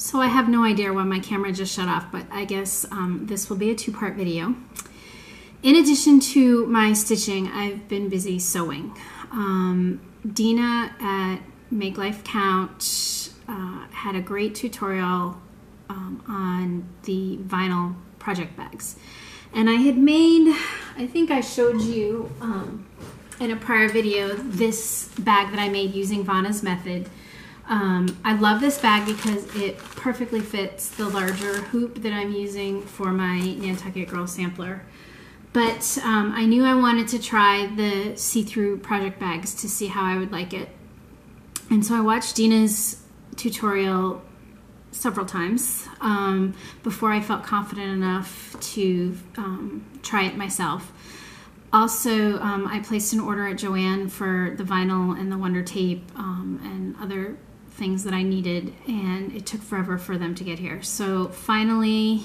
So I have no idea why my camera just shut off, but I guess this will be a two-part video. In addition to my stitching, I've been busy sewing. Dina at Make Life Count had a great tutorial on the vinyl project bags. And I had made, I think I showed you in a prior video, this bag that I made using Vanna's method. I love this bag because it perfectly fits the larger hoop that I'm using for my Nantucket Girl sampler. But I knew I wanted to try the see-through project bags to see how I would like it. And so I watched Dina's tutorial several times before I felt confident enough to try it myself. Also, I placed an order at Joann for the vinyl and the Wonder Tape and other things that I needed, and it took forever for them to get here. So finally,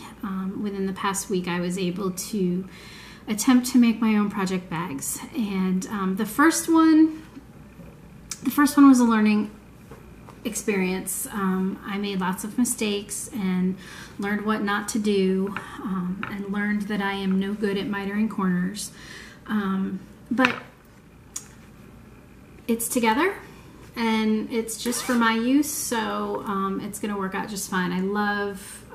within the past week, I was able to attempt to make my own project bags. And the first one was a learning experience. I made lots of mistakes and learned what not to do, and learned that I am no good at mitering corners. But it's together and it's just for my use, so it's gonna work out just fine. I love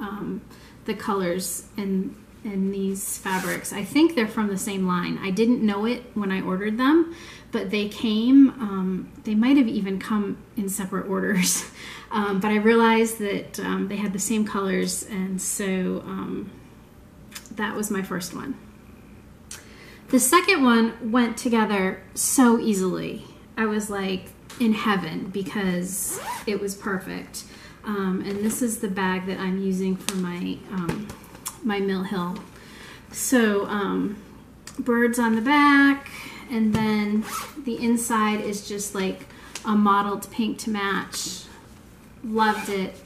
the colors in these fabrics. I think they're from the same line. I didn't know it when I ordered them, but they came, they might have even come in separate orders, but I realized that they had the same colors, and so that was my first one. The second one went together so easily. I was like in heaven because it was perfect. And this is the bag that I'm using for my my Mill Hill. So birds on the back, and then the inside is just like a mottled pink to match. Loved it.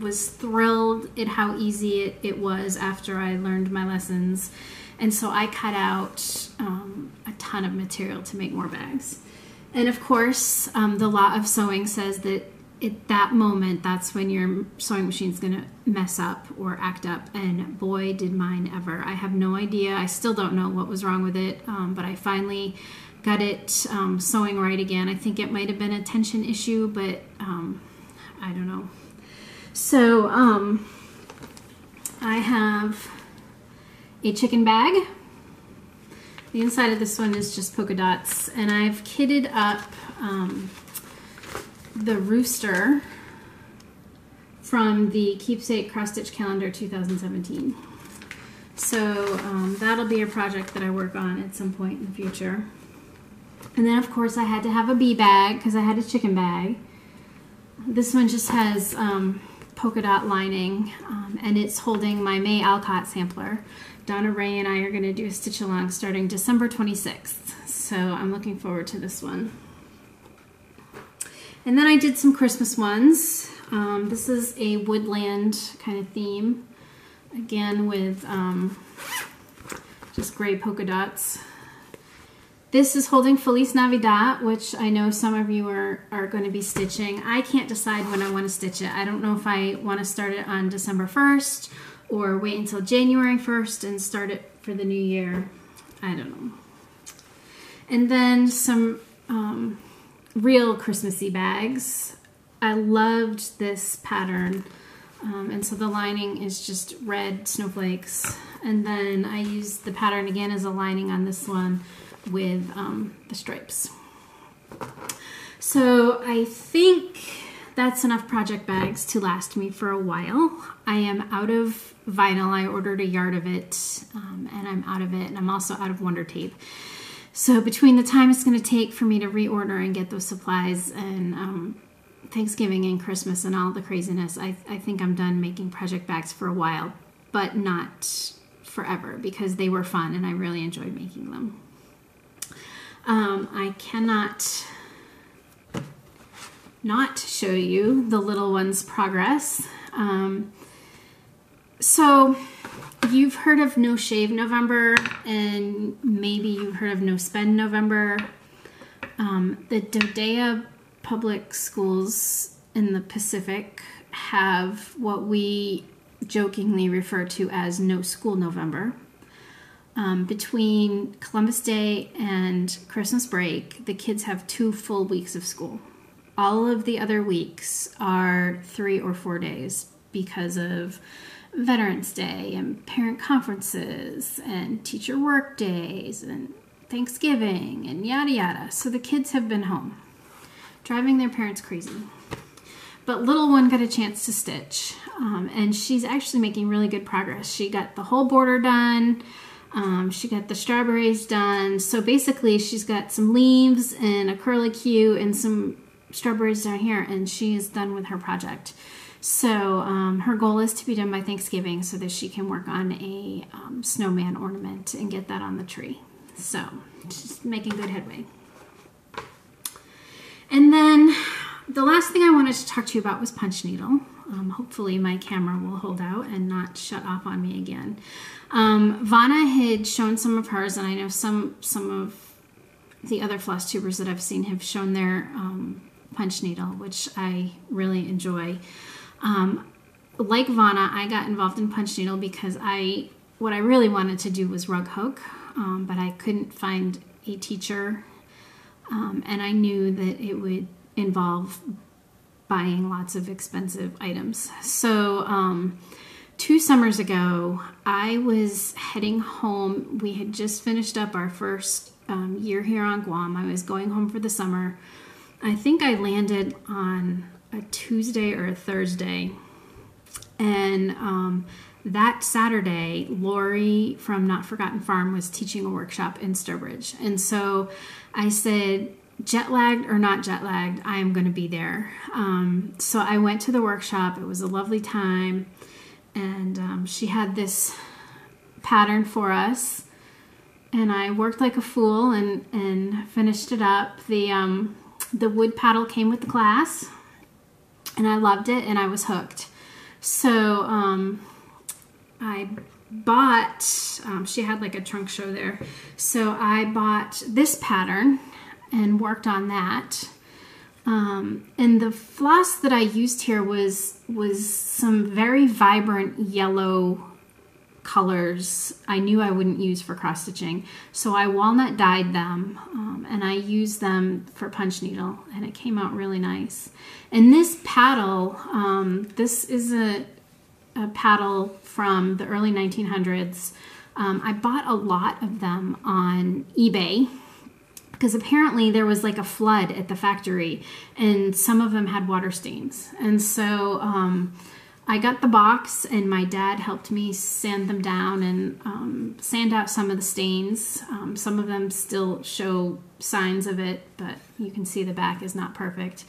Was thrilled at how easy it was after I learned my lessons. And so I cut out a ton of material to make more bags. And of course, the law of sewing says that at that moment, that's when your sewing machine's gonna mess up or act up, and boy did mine ever. I have no idea, I still don't know what was wrong with it, but I finally got it sewing right again. I think it might have been a tension issue, but I don't know. So I have a chicken bag. The inside of this one is just polka dots, and I've kitted up the rooster from the Keepsake Cross Stitch Calendar 2017. So that'll be a project that I work on at some point in the future. And then of course I had to have a bee bag because I had a chicken bag. This one just has polka dot lining, and it's holding my May Alcott sampler. Donna Ray and I are going to do a stitch along starting December 26th. So I'm looking forward to this one. And then I did some Christmas ones. This is a woodland kind of theme, again with just gray polka dots. This is holding Feliz Navidad, which I know some of you are going to be stitching. I can't decide when I want to stitch it. I don't know if I want to start it on December 1st or wait until January 1st and start it for the new year. I don't know. And then some real Christmassy bags. I loved this pattern, and so the lining is just red snowflakes, and then I used the pattern again as a lining on this one with the stripes. So I think that's enough project bags to last me for a while. I am out of vinyl. I ordered a yard of it, and I'm out of it, and I'm also out of Wonder Tape. So between the time it's going to take for me to reorder and get those supplies, and Thanksgiving and Christmas and all the craziness, I think I'm done making project bags for a while, but not forever, because they were fun and I really enjoyed making them. I cannot not show you the little one's progress. So you've heard of No Shave November, and maybe you've heard of No Spend November. The Dodea Public Schools in the Pacific have what we jokingly refer to as No School November. Between Columbus Day and Christmas break, the kids have 2 full weeks of school. All of the other weeks are 3 or 4 days because of Veterans Day and parent conferences and teacher work days and Thanksgiving and yada yada. So the kids have been home, driving their parents crazy. But little one got a chance to stitch, and she's actually making really good progress. She got the whole border done. She got the strawberries done. So basically she's got some leaves and a curlicue and some strawberries down here, and she is done with her project. So her goal is to be done by Thanksgiving so that she can work on a snowman ornament and get that on the tree. So she's making good headway. And then the last thing I wanted to talk to you about was punch needle. Hopefully my camera will hold out and not shut off on me again. Vanna had shown some of hers, and I know some of the other floss tubers that I've seen have shown their punch needle, which I really enjoy. Like Vanna, I got involved in punch needle because what I really wanted to do was rug hook, but I couldn't find a teacher, and I knew that it would involve buying lots of expensive items. So 2 summers ago, I was heading home. We had just finished up our first year here on Guam. I was going home for the summer. I think I landed on a Tuesday or a Thursday. And that Saturday, Lori from Not Forgotten Farm was teaching a workshop in Sturbridge. And so I said, jet lagged or not jet lagged, I am going to be there. So I went to the workshop. It was a lovely time. And she had this pattern for us. And I worked like a fool and finished it up. The wood paddle came with the class. And I loved it, and I was hooked. So I bought, she had like a trunk show there. So I bought this pattern and worked on that. And the floss that I used here was some very vibrant yellow colors I knew I wouldn't use for cross stitching. So I walnut dyed them, and I used them for punch needle, and it came out really nice. And this paddle, this is a paddle from the early 1900s. I bought a lot of them on eBay because apparently there was like a flood at the factory and some of them had water stains. And so I got the box, and my dad helped me sand them down and sand out some of the stains. Some of them still show signs of it, but you can see the back is not perfect.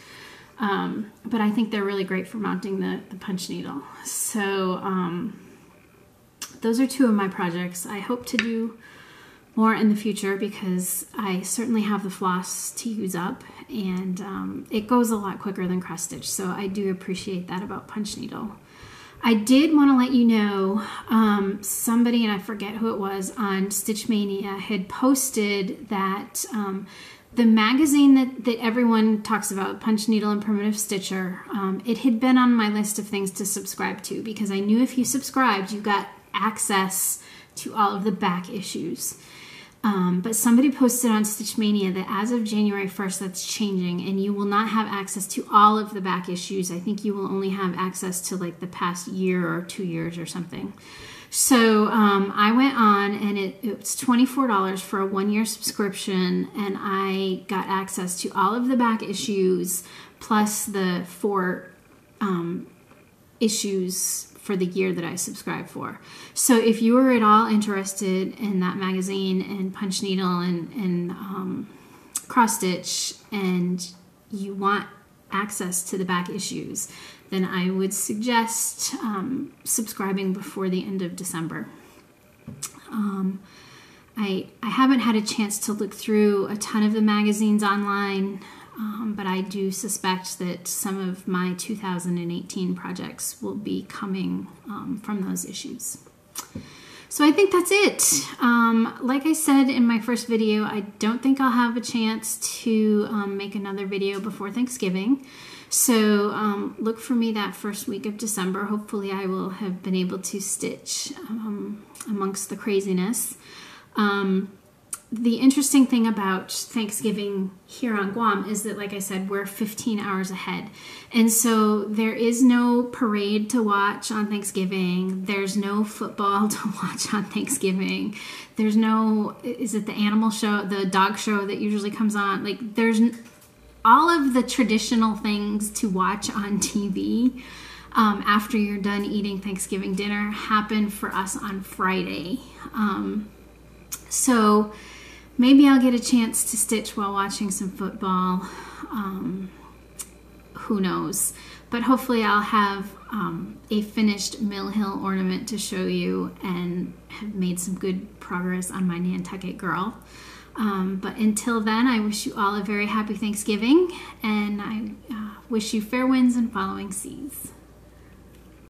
But I think they're really great for mounting the punch needle. So those are 2 of my projects. I hope to do more in the future because I certainly have the floss to use up, and it goes a lot quicker than cross stitch. So I do appreciate that about punch needle. I did want to let you know, somebody, and I forget who it was, on Stitch Mania had posted that the magazine that everyone talks about, Punch Needle and Primitive Stitcher, it had been on my list of things to subscribe to because I knew if you subscribed, you got access to all of the back issues. But somebody posted on Stitch Mania that as of January 1st, that's changing, and you will not have access to all of the back issues. I think you will only have access to like the past year or 2 years or something. So I went on, and it's $24 for a 1-year subscription, and I got access to all of the back issues plus the 4 issues for the year that I subscribed for. So if you are at all interested in that magazine and punch needle and cross stitch, and you want access to the back issues, then I would suggest subscribing before the end of December. I haven't had a chance to look through a ton of the magazines online, but I do suspect that some of my 2018 projects will be coming from those issues. So I think that's it. Like I said in my first video, I don't think I'll have a chance to make another video before Thanksgiving. So look for me that first week of December. Hopefully I will have been able to stitch amongst the craziness. The interesting thing about Thanksgiving here on Guam is that, like I said, we're 15 hours ahead. And so there is no parade to watch on Thanksgiving. There's no football to watch on Thanksgiving. There's no, is it the animal show, the dog show that usually comes on? Like, there's all of the traditional things to watch on TV after you're done eating Thanksgiving dinner happen for us on Friday. So maybe I'll get a chance to stitch while watching some football. Who knows? But hopefully I'll have a finished Mill Hill ornament to show you and have made some good progress on my Nantucket girl. But until then, I wish you all a very happy Thanksgiving, and I wish you fair winds and following seas.